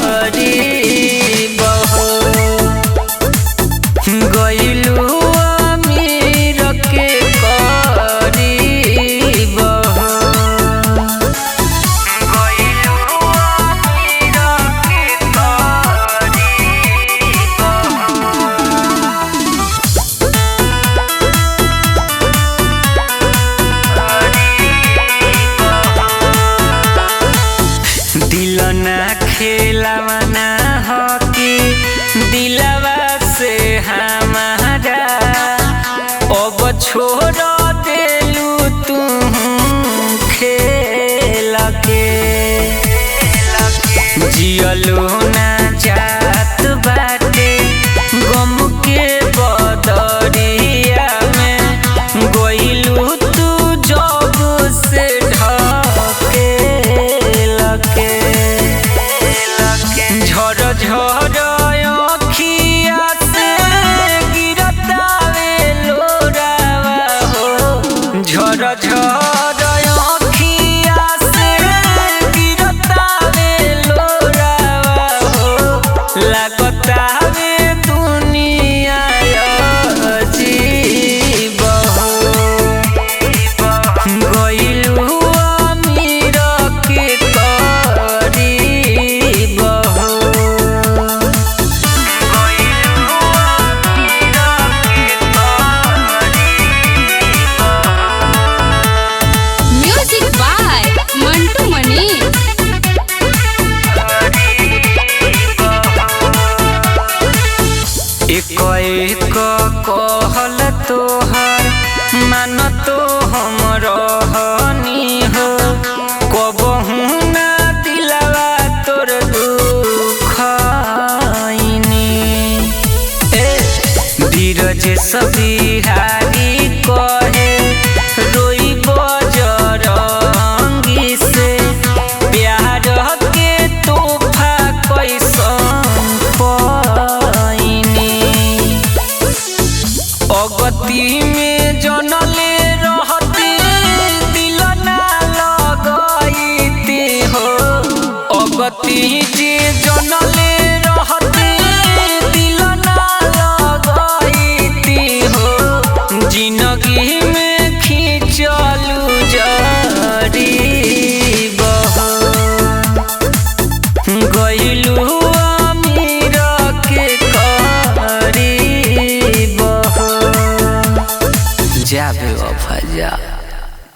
गरीब हो गइलू अमीर के करीब हो गइलू अमीर के करीब हो। दिल ना खेलावा ना हकी दिलवा से हमारा अब छोड़ देलू तू खेल के जियलू ना जात बाटे गम के बदरिया में गइलू तू जब से झर झर अखिया से गिरतावे लोरावा हो झर झर अखिया से गिरतावे लोरावा हो लागतावे दुनिया अजीब हो गइलू अमीर के करीब हो। म्यूजिक बाय मंटू मनी। एक एक कहल तोहर मान तो हम रहनी हो कबहू ना दिलवा तोर दुखनी धीरज सबिहारी कहे रोई बजरंगी से प्यार के तोहफा कैसन पाइनी अगती में जनले रहती दिल ना लगईती हो अगती जे जनले रहती दिल ना लगईती हो जिंदगी में खींचलू जरीब हो गइलू अमीर के करीब हो। जा बेवफा जा।